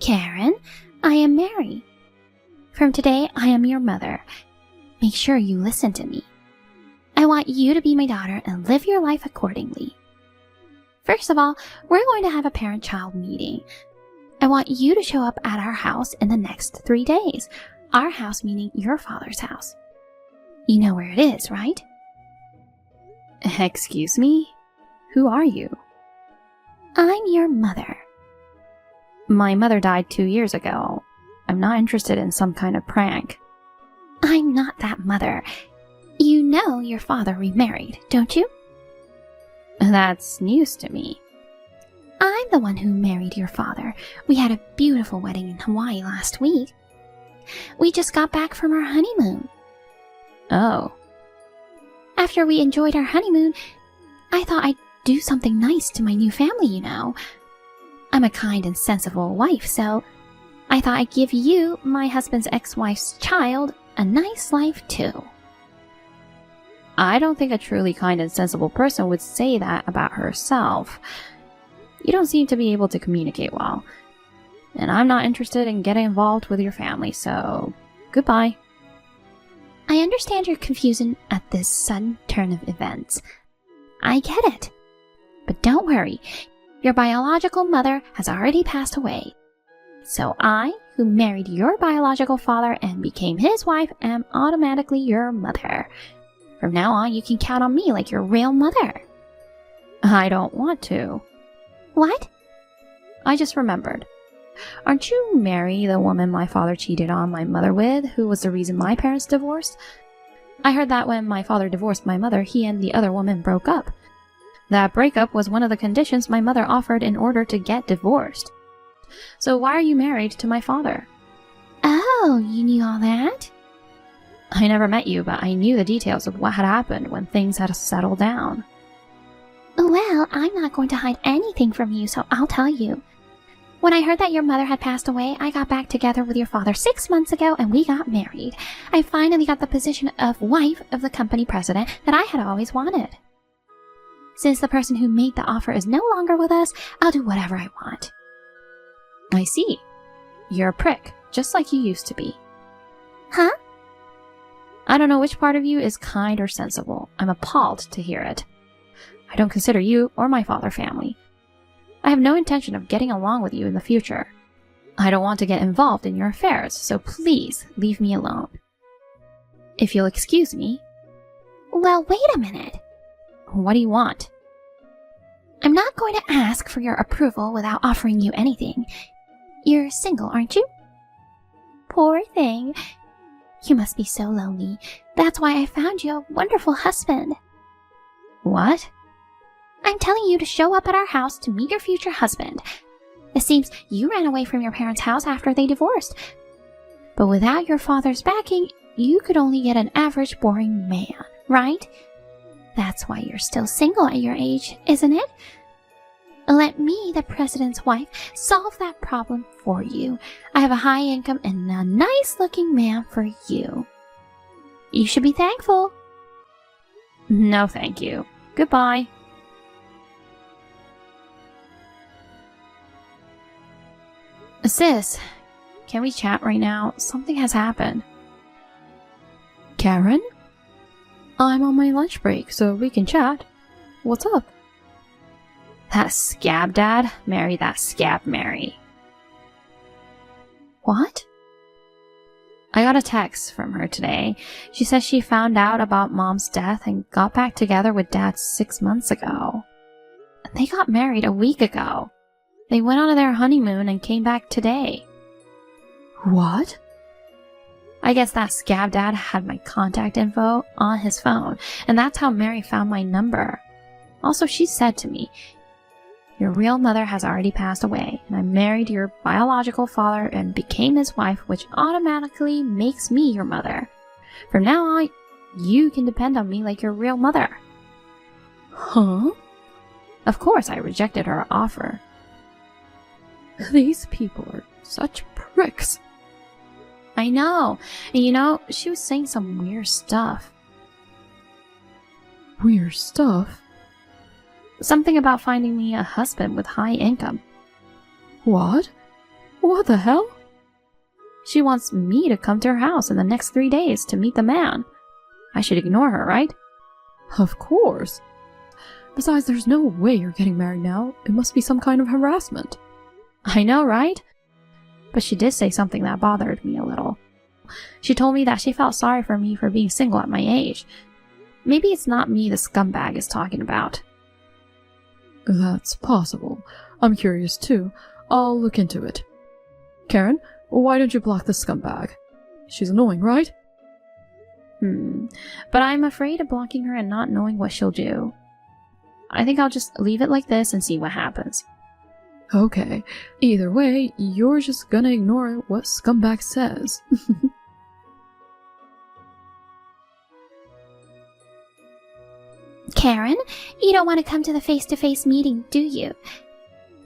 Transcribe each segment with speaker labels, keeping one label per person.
Speaker 1: Karen, I am Mary. From today, I am your mother. Make sure you listen to me. I want you to be my daughter and live your life accordingly. First of all, we're going to have a parent-child meeting. I want you to show up at our house in the next 3 days. Our house meaning your father's house. You know where it is, right?
Speaker 2: Excuse me? Who are you?
Speaker 1: I'm your mother.
Speaker 2: My mother died 2 years ago. I'm not interested in some kind of prank.
Speaker 1: I'm not that mother. You know your father remarried, don't you?
Speaker 2: That's news to me.
Speaker 1: I'm the one who married your father. We had a beautiful wedding in Hawaii last week. We just got back from our honeymoon.
Speaker 2: Oh.
Speaker 1: After we enjoyed our honeymoon, I thought I'd do something nice to my new family, you know. I'm a kind and sensible wife, so I thought I'd give you, my husband's ex-wife's child, a nice life too.
Speaker 2: I don't think a truly kind and sensible person would say that about herself. You don't seem to be able to communicate well. And I'm not interested in getting involved with your family, so goodbye.
Speaker 1: I understand your confusion at this sudden turn of events. I get it. But don't worry, your biological mother has already passed away. So I, who married your biological father and became his wife, am automatically your mother. From now on, you can count on me like your real mother.
Speaker 2: I don't want to.
Speaker 1: What?
Speaker 2: I just remembered. Aren't you Mary, the woman my father cheated on my mother with, who was the reason my parents divorced? I heard that when my father divorced my mother, he and the other woman broke up. That breakup was one of the conditions my mother offered in order to get divorced. So why are you married to my father?
Speaker 1: Oh, you knew all that?
Speaker 2: I never met you, but I knew the details of what had happened when things had settled down.
Speaker 1: Well, I'm not going to hide anything from you, so I'll tell you. When I heard that your mother had passed away, I got back together with your father 6 months ago and we got married. I finally got the position of wife of the company president that I had always wanted. Since the person who made the offer is no longer with us, I'll do whatever I want.
Speaker 2: I see. You're a prick, just like you used to be.
Speaker 1: Huh?
Speaker 2: I don't know which part of you is kind or sensible. I'm appalled to hear it. I don't consider you or my father family. I have no intention of getting along with you in the future. I don't want to get involved in your affairs, so please leave me alone. If you'll excuse me.
Speaker 1: Well, wait a minute.
Speaker 2: What do you want?
Speaker 1: I'm not going to ask for your approval without offering you anything. You're single, aren't you? Poor thing. You must be so lonely. That's why I found you a wonderful husband.
Speaker 2: What?
Speaker 1: I'm telling you to show up at our house to meet your future husband. It seems you ran away from your parents' house after they divorced. But without your father's backing, you could only get an average boring man, right? That's why you're still single at your age, isn't it? Let me, the president's wife, solve that problem for you. I have a high income and a nice-looking man for you. You should be thankful.
Speaker 2: No, thank you. Goodbye. Sis, can we chat right now? Something has happened. Karen? I'm on my lunch break, so we can chat. What's up? That scab dad married that scab Mary. What? I got a text from her today. She says she found out about Mom's death and got back together with Dad 6 months ago. They got married a week ago. They went on their honeymoon and came back today. What? I guess that scab dad had my contact info on his phone, and that's how Mary found my number. Also, she said to me, "Your real mother has already passed away, and I married your biological father and became his wife, which automatically makes me your mother. From now on, you can depend on me like your real mother." Huh? Of course, I rejected her offer. These people are such pricks. I know. And you know, she was saying some weird stuff. Weird stuff? Something about finding me a husband with high income. What? What the hell? She wants me to come to her house in the next 3 days to meet the man. I should ignore her, right? Of course. Besides, there's no way you're getting married now. It must be some kind of harassment. I know, right? But she did say something that bothered me a little. She told me that she felt sorry for me for being single at my age. Maybe it's not me the scumbag is talking about. That's possible. I'm curious too. I'll look into it. Karen, why don't you block the scumbag? She's annoying, right? But I'm afraid of blocking her and not knowing what she'll do. I think I'll just leave it like this and see what happens. Okay. Either way, you're just gonna ignore what scumbag says.
Speaker 1: Karen, you don't want to come to the face-to-face meeting, do you?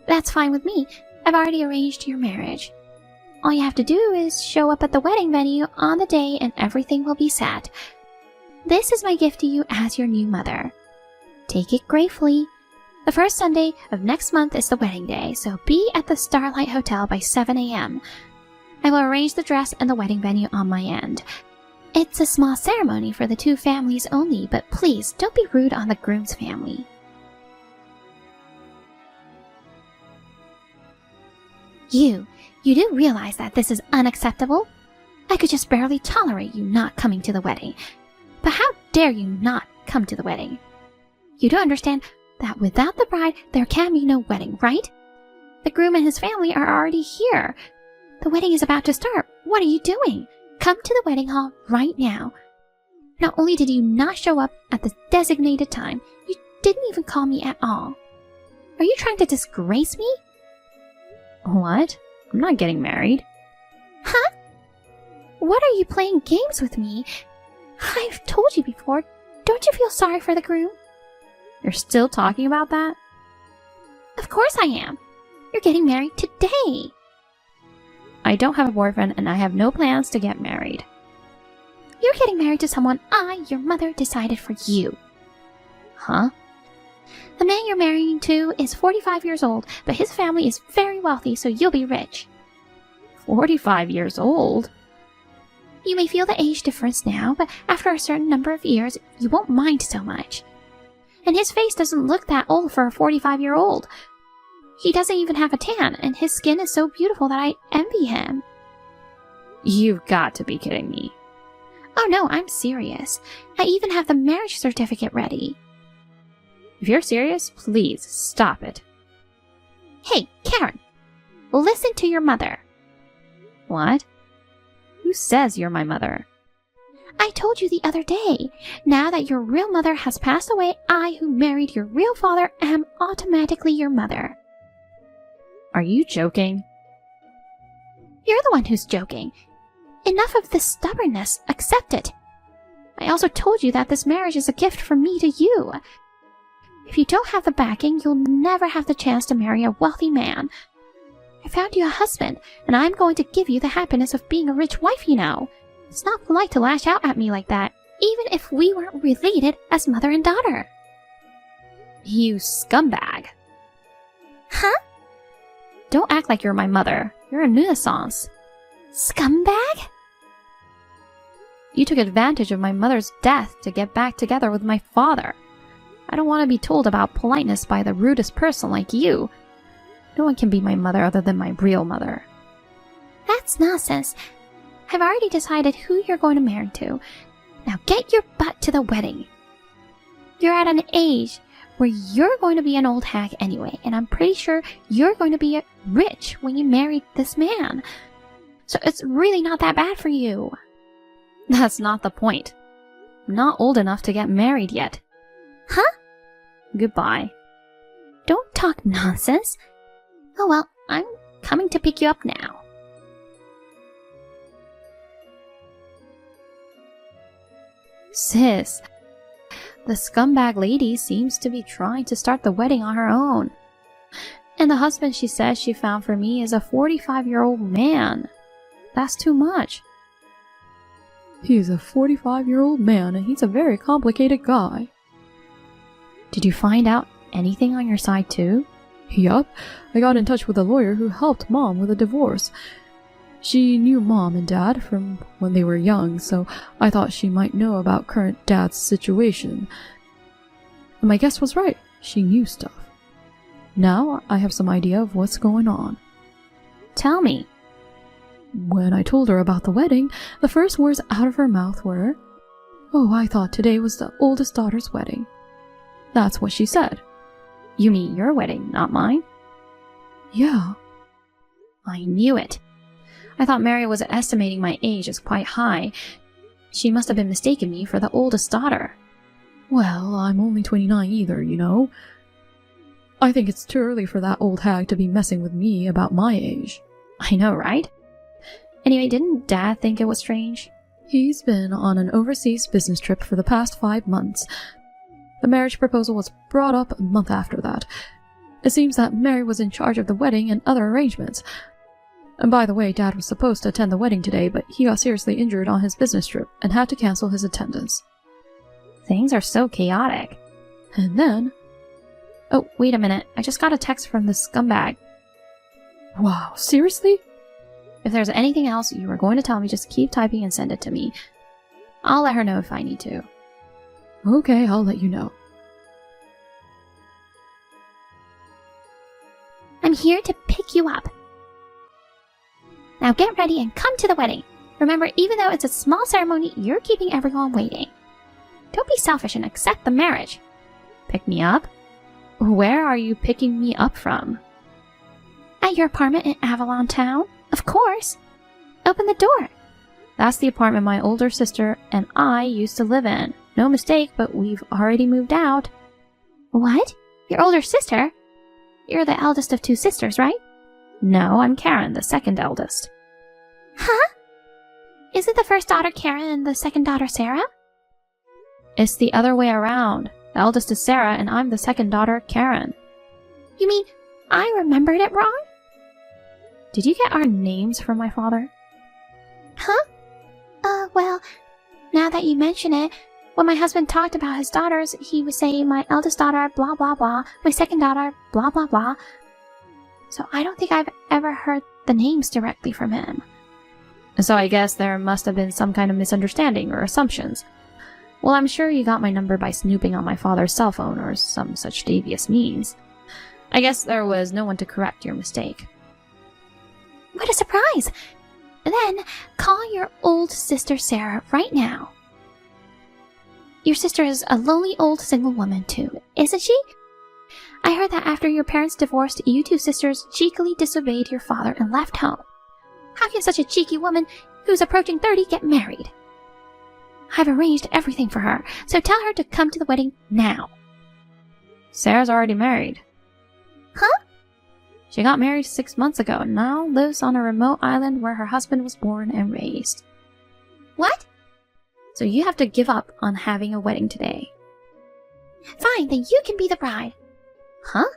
Speaker 1: That's fine with me. I've already arranged your marriage. All you have to do is show up at the wedding venue on the day and everything will be set. This is my gift to you as your new mother. Take it gratefully. The first Sunday of next month is the wedding day, so be at the Starlight Hotel by 7 a.m. I will arrange the dress and the wedding venue on my end. It's a small ceremony for the two families only, but please don't be rude on the groom's family. You do realize that this is unacceptable? I could just barely tolerate you not coming to the wedding. But how dare you not come to the wedding? You do understand that without the bride, there can be no wedding, right? The groom and his family are already here. The wedding is about to start. What are you doing? Come to the wedding hall right now. Not only did you not show up at the designated time, you didn't even call me at all. Are you trying to disgrace me?
Speaker 2: What? I'm not getting married.
Speaker 1: Huh? What are you playing games with me? I've told you before. Don't you feel sorry for the groom?
Speaker 2: You're still talking about that?
Speaker 1: Of course I am. You're getting married today.
Speaker 2: I don't have a boyfriend and I have no plans to get married.
Speaker 1: You're getting married to someone your mother, decided for you.
Speaker 2: Huh?
Speaker 1: The man you're marrying to is 45 years old, but his family is very wealthy, so you'll be rich.
Speaker 2: 45 years old?
Speaker 1: You may feel the age difference now, but after a certain number of years, you won't mind so much. And his face doesn't look that old for a 45-year-old. He doesn't even have a tan, and his skin is so beautiful that I envy him.
Speaker 2: You've got to be kidding me.
Speaker 1: Oh no, I'm serious. I even have the marriage certificate ready.
Speaker 2: If you're serious, please stop it.
Speaker 1: Hey, Karen, listen to your mother.
Speaker 2: What? Who says you're my mother?
Speaker 1: I told you the other day. Now that your real mother has passed away, I, who married your real father, am automatically your mother.
Speaker 2: Are you joking?
Speaker 1: You're the one who's joking. Enough of this stubbornness. Accept it. I also told you that this marriage is a gift from me to you. If you don't have the backing, you'll never have the chance to marry a wealthy man. I found you a husband, and I'm going to give you the happiness of being a rich wife, you know. It's not polite to lash out at me like that, even if we weren't related as mother and daughter.
Speaker 2: You scumbag.
Speaker 1: Huh?
Speaker 2: Don't act like you're my mother. You're a nuisance.
Speaker 1: Scumbag?
Speaker 2: You took advantage of my mother's death to get back together with my father. I don't want to be told about politeness by the rudest person like you. No one can be my mother other than my real mother.
Speaker 1: That's nonsense. I've already decided who you're going to marry to. Now get your butt to the wedding. You're at an age where you're going to be an old hag anyway, and I'm pretty sure you're going to be rich when you marry this man. So it's really not that bad for you.
Speaker 2: That's not the point. I'm not old enough to get married yet.
Speaker 1: Huh?
Speaker 2: Goodbye.
Speaker 1: Don't talk nonsense. Oh well, I'm coming to pick you up now.
Speaker 2: Sis, the scumbag lady seems to be trying to start the wedding on her own. And the husband she says she found for me is a 45-year-old man. That's too much. He's a 45-year-old man and he's a very complicated guy. Did you find out anything on your side too?
Speaker 3: Yup, I got in touch with a lawyer who helped Mom with a divorce. She knew Mom and Dad from when they were young, so I thought she might know about current Dad's situation. And my guess was right. She knew stuff. Now I have some idea of what's going on.
Speaker 2: Tell me.
Speaker 3: When I told her about the wedding, the first words out of her mouth were, "Oh, I thought today was the oldest daughter's wedding." That's what she said.
Speaker 2: You mean your wedding, not mine?
Speaker 3: Yeah.
Speaker 2: I knew it. I thought Mary was estimating my age as quite high. She must have been mistaking me for the oldest daughter.
Speaker 3: Well, I'm only 29 either, you know. I think it's too early for that old hag to be messing with me about my age.
Speaker 2: I know, right? Anyway, didn't Dad think it was strange?
Speaker 3: He's been on an overseas business trip for the past 5 months. The marriage proposal was brought up a month after that. It seems that Mary was in charge of the wedding and other arrangements. And by the way, Dad was supposed to attend the wedding today, but he got seriously injured on his business trip and had to cancel his attendance.
Speaker 2: Things are so chaotic.
Speaker 3: And then...
Speaker 2: Oh, wait a minute. I just got a text from this scumbag.
Speaker 3: Wow, seriously?
Speaker 2: If there's anything else you were going to tell me, just keep typing and send it to me. I'll let her know if I need to.
Speaker 3: Okay, I'll let you know.
Speaker 1: I'm here to pick you up. Now get ready and come to the wedding. Remember, even though it's a small ceremony, you're keeping everyone waiting. Don't be selfish and accept the marriage.
Speaker 2: Pick me up? Where are you picking me up from?
Speaker 1: At your apartment in Avalon Town, of course. Open the door.
Speaker 2: That's the apartment my older sister and I used to live in. No mistake, but we've already moved out.
Speaker 1: What? Your older sister? You're the eldest of 2 sisters, right?
Speaker 2: No, I'm Karen, the second eldest.
Speaker 1: Huh? Isn't the first daughter Karen and the second daughter Sarah?
Speaker 2: It's the other way around. The eldest is Sarah, and I'm the second daughter, Karen.
Speaker 1: You mean I remembered it wrong?
Speaker 2: Did you get our names from my father?
Speaker 1: Huh? Well, now that you mention it, when my husband talked about his daughters, he would say my eldest daughter, blah blah blah, my second daughter, blah blah blah. So I don't think I've ever heard the names directly from him.
Speaker 2: So I guess there must have been some kind of misunderstanding or assumptions. Well, I'm sure you got my number by snooping on my father's cell phone or some such devious means. I guess there was no one to correct your mistake.
Speaker 1: What a surprise! Then call your old sister Sarah right now. Your sister is a lonely old single woman too, isn't she? I heard that after your parents divorced, you 2 sisters cheekily disobeyed your father and left home. How can such a cheeky woman who's approaching 30 get married? I've arranged everything for her, so tell her to come to the wedding now.
Speaker 2: Sarah's already married.
Speaker 1: Huh?
Speaker 2: She got married 6 months ago and now lives on a remote island where her husband was born and raised.
Speaker 1: What?
Speaker 2: So you have to give up on having a wedding today.
Speaker 1: Fine, then you can be the bride.
Speaker 2: Huh?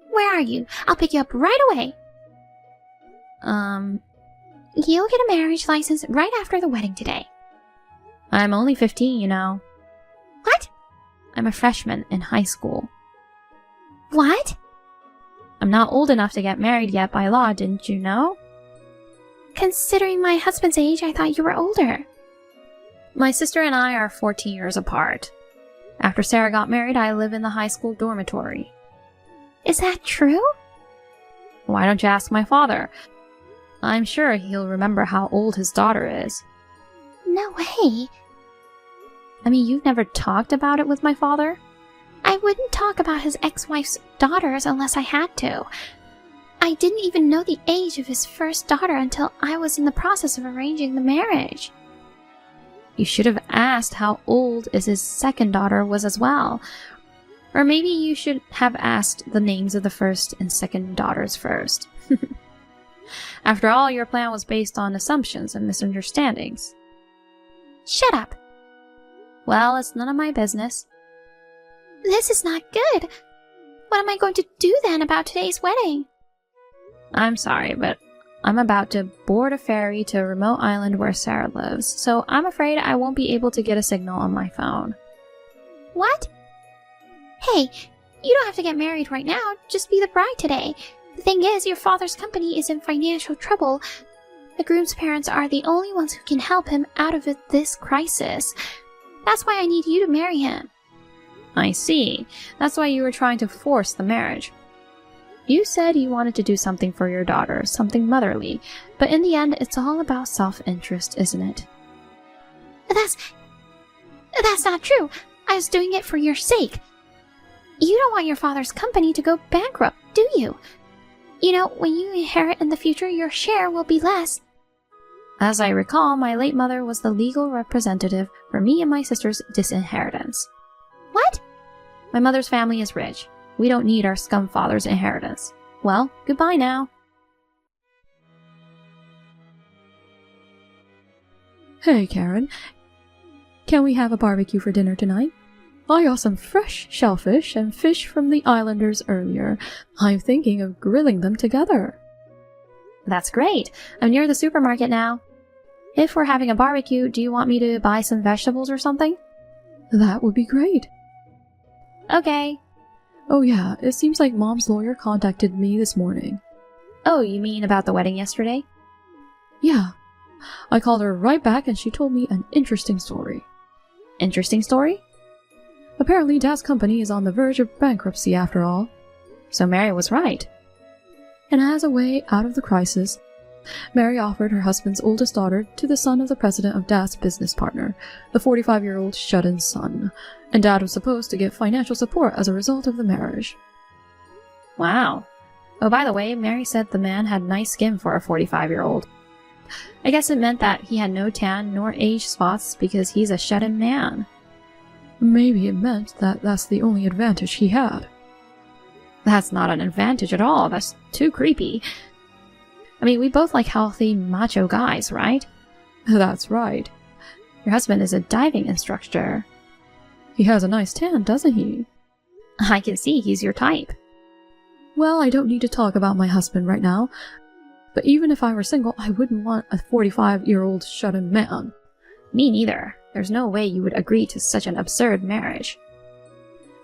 Speaker 1: Where are you? I'll pick you up right away. You'll get a marriage license right after the wedding today.
Speaker 2: I'm only 15, you know.
Speaker 1: What?
Speaker 2: I'm a freshman in high school.
Speaker 1: What?
Speaker 2: I'm not old enough to get married yet by law, didn't you know?
Speaker 1: Considering my husband's age, I thought you were older.
Speaker 2: My sister and I are 14 years apart. After Sarah got married, I live in the high school dormitory.
Speaker 1: Is that true?
Speaker 2: Why don't you ask my father? I'm sure he'll remember how old his daughter is.
Speaker 1: No way.
Speaker 2: I mean, you've never talked about it with my father?
Speaker 1: I wouldn't talk about his ex-wife's daughters unless I had to. I didn't even know the age of his first daughter until I was in the process of arranging the marriage.
Speaker 2: You should have asked how old his second daughter was as well. Or maybe you should have asked the names of the first and second daughters first. After all, your plan was based on assumptions and misunderstandings.
Speaker 1: Shut up.
Speaker 2: Well, it's none of my business.
Speaker 1: This is not good. What am I going to do then about today's wedding?
Speaker 2: I'm sorry, but I'm about to board a ferry to a remote island where Sarah lives, so I'm afraid I won't be able to get a signal on my phone.
Speaker 1: What? Hey, You don't have to get married right now. Just be the bride today. The thing is, your father's company is in financial trouble. The groom's parents are the only ones who can help him out of this crisis. That's why I need you to marry him.
Speaker 2: I see. That's why you were trying to force the marriage. You said you wanted to do something for your daughter, something motherly, but in the end, it's all about self-interest, isn't it?
Speaker 1: That's not true. I was doing it for your sake. You don't want your father's company to go bankrupt, do you? You know, when you inherit in the future, your share will be less.
Speaker 2: As I recall, my late mother was the legal representative for me and my sister's disinheritance.
Speaker 1: What?
Speaker 2: My mother's family is rich. We don't need our scum father's inheritance. Well, goodbye now.
Speaker 3: Hey, Karen. Can we have a barbecue for dinner tonight? I got some fresh shellfish and fish from the islanders earlier. I'm thinking of grilling them together.
Speaker 2: That's great. I'm near the supermarket now. If we're having a barbecue, do you want me to buy some vegetables or something?
Speaker 3: That would be great.
Speaker 2: Okay.
Speaker 3: Oh yeah, it seems like Mom's lawyer contacted me this morning.
Speaker 2: Oh, you mean about the wedding yesterday?
Speaker 3: Yeah. I called her right back and she told me an interesting story.
Speaker 2: Interesting story?
Speaker 3: Apparently Dad's company is on the verge of bankruptcy after all.
Speaker 2: So Mary was right.
Speaker 3: And as a way out of the crisis, Mary offered her husband's oldest daughter to the son of the president of Dad's business partner, the 45-year-old shut-in son, and Dad was supposed to get financial support as a result of the marriage.
Speaker 2: Wow. Oh, by the way, Mary said the man had nice skin for a 45-year-old. I guess it meant that he had no tan nor age spots because he's a shut-in man.
Speaker 3: Maybe it meant that that's the only advantage he had.
Speaker 2: That's not an advantage at all. That's too creepy. I mean, we both like healthy, macho guys, right?
Speaker 3: That's right.
Speaker 2: Your husband is a diving instructor.
Speaker 3: He has a nice tan, doesn't he?
Speaker 2: I can see he's your type.
Speaker 3: Well, I don't need to talk about my husband right now, but even if I were single, I wouldn't want a 45-year-old shut-in man.
Speaker 2: Me neither. There's no way you would agree to such an absurd marriage.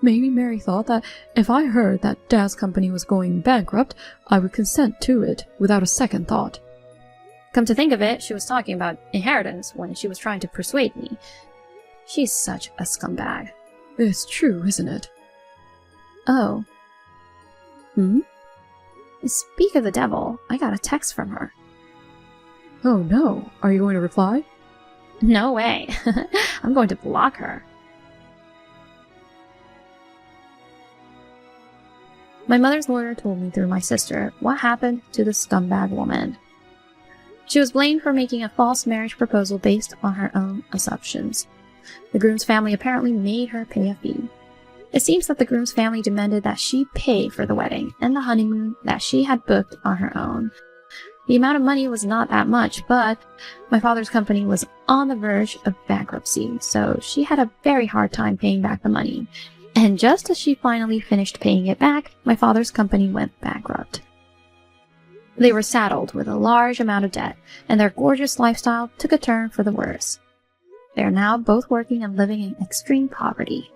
Speaker 3: Maybe Mary thought that if I heard that Dad's company was going bankrupt, I would consent to it without a second thought.
Speaker 2: Come to think of it, she was talking about inheritance when she was trying to persuade me. She's such a scumbag.
Speaker 3: It's true, isn't it?
Speaker 2: Oh.
Speaker 3: Hmm?
Speaker 2: Speak of the devil, I got a text from her.
Speaker 3: Oh no, are you going to reply?
Speaker 2: No way. I'm going to block her. My mother's lawyer told me through my sister what happened to the scumbag woman. She was blamed for making a false marriage proposal based on her own assumptions. The groom's family apparently made her pay a fee. It seems that the groom's family demanded that she pay for the wedding and the honeymoon that she had booked on her own. The amount of money was not that much, but my father's company was on the verge of bankruptcy, so she had a very hard time paying back the money. And just as she finally finished paying it back, my father's company went bankrupt. They were saddled with a large amount of debt, and their gorgeous lifestyle took a turn for the worse. They are now both working and living in extreme poverty.